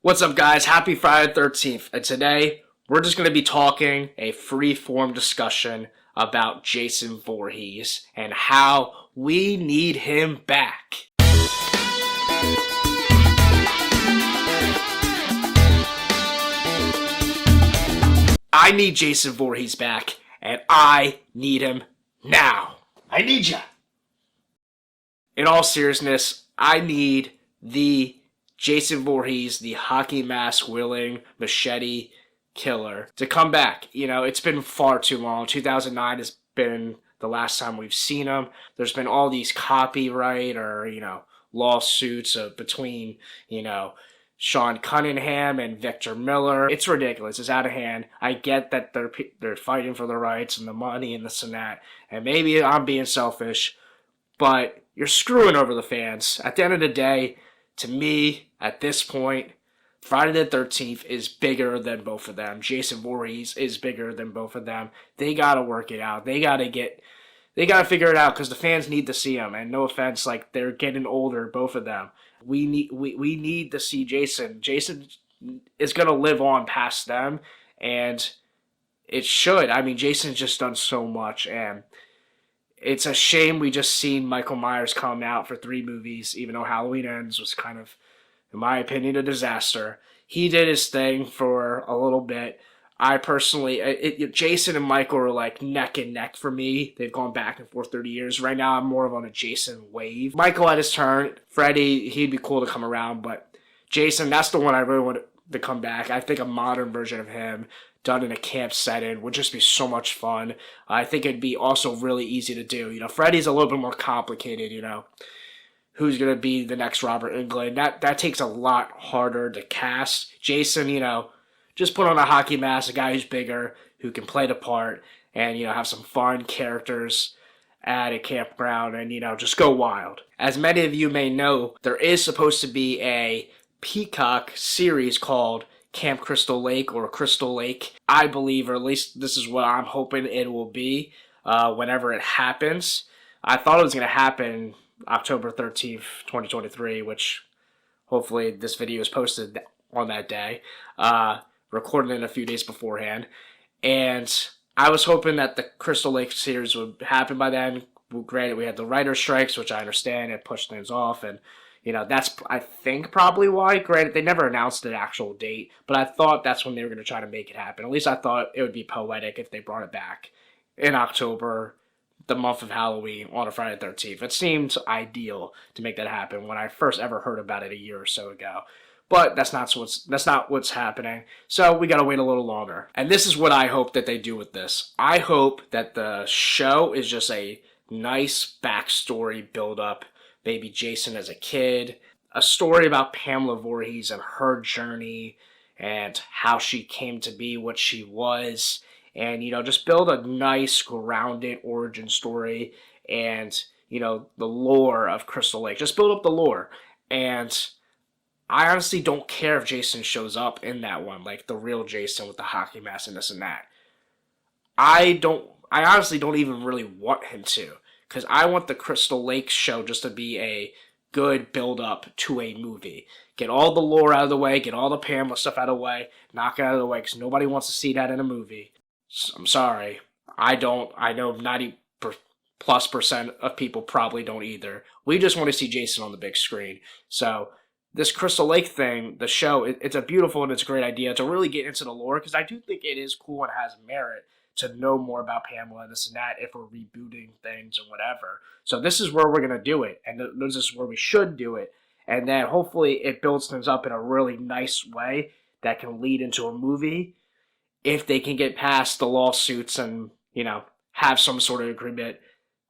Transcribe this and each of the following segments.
What's up, guys? Happy Friday the 13th. And today, we're just going to be talking a free-form discussion about Jason Voorhees and how we need him back. I need Jason Voorhees back, and I need him now. I need ya. In all seriousness, I need the Jason Voorhees, the hockey mask wielding machete killer, to come back. You know, it's been far too long. 2009 has been the last time we've seen him. There's been all these copyright or, lawsuits between, Sean Cunningham and Victor Miller. It's ridiculous. It's out of hand. I get that they're fighting for the rights and the money and this and that. And maybe I'm being selfish, but you're screwing over the fans. At the end of the day, to me, at this point, Friday the 13th is bigger than both of them. Jason Voorhees is bigger than both of them. They got to work it out. They got to figure it out because the fans need to see him. And no offense, they're getting older, both of them. We need to see Jason. Jason is going to live on past them, and it should. I mean, Jason's just done so much, and it's a shame we just seen Michael Myers come out for 3 movies, even though Halloween Ends was kind of, in my opinion, a disaster. He did his thing for a little bit. I personally, Jason and Michael are like neck and neck for me. They've gone back and forth 30 years. Right now, I'm more of on a Jason wave. Michael had his turn. Freddy, he'd be cool to come around, but Jason, that's the one I really want to come back. I think a modern version of him done in a camp setting would just be so much fun. I think it'd be also really easy to do. Freddy's a little bit more complicated, who's going to be the next Robert Englund. That takes a lot harder to cast. Jason, just put on a hockey mask, a guy who's bigger, who can play the part, and, have some fun characters at a campground and, just go wild. As many of you may know, there is supposed to be a Peacock series called Camp Crystal Lake or Crystal Lake, I believe, or at least this is what I'm hoping it will be whenever it happens. I thought it was going to happen October 13th, 2023, which hopefully this video is posted on that day. Recorded it a few days beforehand. And I was hoping that the Crystal Lake series would happen by then. Granted, we had the writer strikes, which I understand, it pushed things off, and that's, I think, probably why. Granted, they never announced an actual date, but I thought that's when they were going to try to make it happen. At least I thought it would be poetic if they brought it back in October, the month of Halloween, on a Friday the 13th. It seemed ideal to make that happen when I first ever heard about it a year or so ago. But that's not what's happening. So we got to wait a little longer. And this is what I hope that they do with this. I hope that the show is just a nice backstory build-up. Maybe Jason as a kid, a story about Pamela Voorhees and her journey and how she came to be what she was, and just build a nice grounded origin story and the lore of Crystal Lake. Just build up the lore. And I honestly don't care if Jason shows up in that one, like the real Jason with the hockey mask and this and that. I honestly don't even really want him to. Because I want the Crystal Lake show just to be a good build-up to a movie. Get all the lore out of the way, get all the Pamela stuff out of the way, knock it out of the way, because nobody wants to see that in a movie. I'm sorry. I don't. I know 90+% of people probably don't either. We just want to see Jason on the big screen. So this Crystal Lake thing, the show, it's a beautiful and it's a great idea to really get into the lore, because I do think it is cool and has merit to know more about Pamela and this and that if we're rebooting things or whatever. So this is where we're going to do it, and this is where we should do it. And then hopefully it builds things up in a really nice way that can lead into a movie if they can get past the lawsuits and, have some sort of agreement.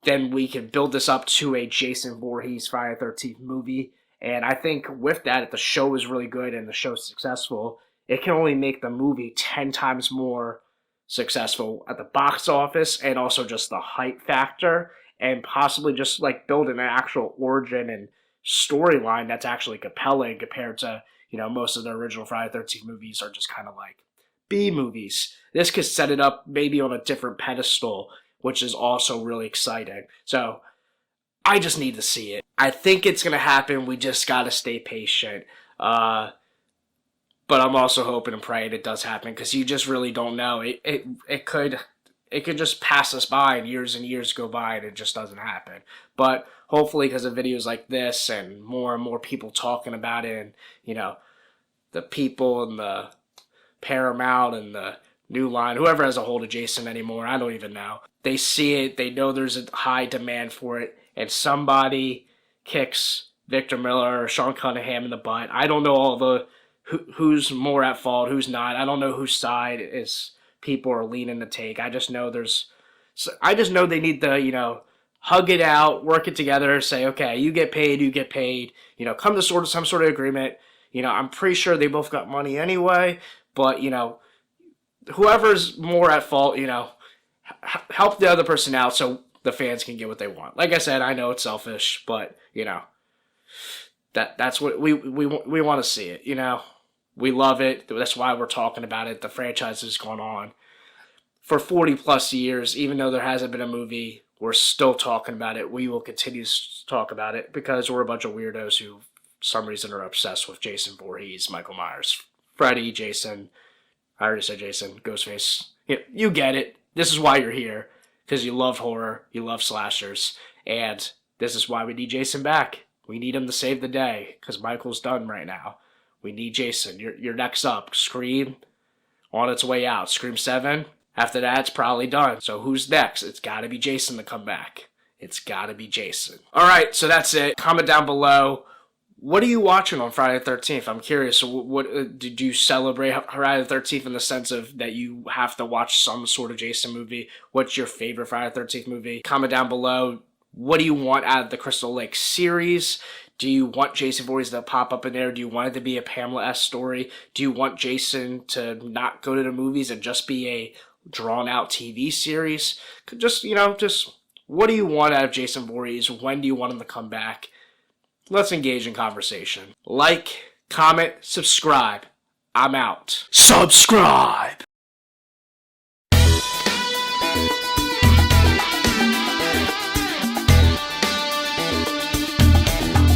Then we can build this up to a Jason Voorhees Friday the 13th movie. And I think with that, if the show is really good and the show is successful, it can only make the movie 10 times more successful at the box office, and also just the hype factor, and possibly just building an actual origin and storyline that's actually compelling compared to most of the original Friday the 13th movies are just kind of like B movies. This could set it up maybe on a different pedestal, which is also really exciting. So I just need to see it. I think it's gonna happen. We just gotta stay patient. But I'm also hoping and praying it does happen, because you just really don't know. It could just pass us by and years go by and it just doesn't happen. But hopefully, because of videos like this and more people talking about it, and you know, the people and the Paramount and the New Line, whoever has a hold of Jason anymore, I don't even know. They see it, they know there's a high demand for it, and somebody kicks Victor Miller or Sean Cunningham in the butt. I don't know all the who's more at fault, who's not. I don't know whose side is people are leaning to take. I just know they need to, you know, hug it out, work it together, say, okay, you get paid, you know, come to some sort of agreement. You know, I'm pretty sure they both got money anyway, but, you know, whoever's more at fault, you know, help the other person out so the fans can get what they want. Like I said, I know it's selfish, but, you know, that's what we want to see it, you know. We love it. That's why we're talking about it. The franchise has gone on for 40 plus years. Even though there hasn't been a movie, we're still talking about it. We will continue to talk about it because we're a bunch of weirdos who, for some reason, are obsessed with Jason Voorhees, Michael Myers, Freddy, Jason. I already said Jason, Ghostface. You get it. This is why you're here, because you love horror, you love slashers, and this is why we need Jason back. We need him to save the day, because Michael's done right now. We need Jason. You're next up. Scream, on its way out. Scream 7. After that, it's probably done. So who's next? It's got to be Jason to come back. It's got to be Jason. All right, so that's it. Comment down below. What are you watching on Friday the 13th? I'm curious. What did you celebrate Friday the 13th in the sense of that you have to watch some sort of Jason movie? What's your favorite Friday the 13th movie? Comment down below. What do you want out of the Crystal Lake series? Do you want Jason Voorhees to pop up in there? Do you want it to be a Pamela-esque story? Do you want Jason to not go to the movies and just be a drawn-out TV series? Just, you know, just what do you want out of Jason Voorhees? When do you want him to come back? Let's engage in conversation. Like, comment, subscribe. I'm out. Subscribe!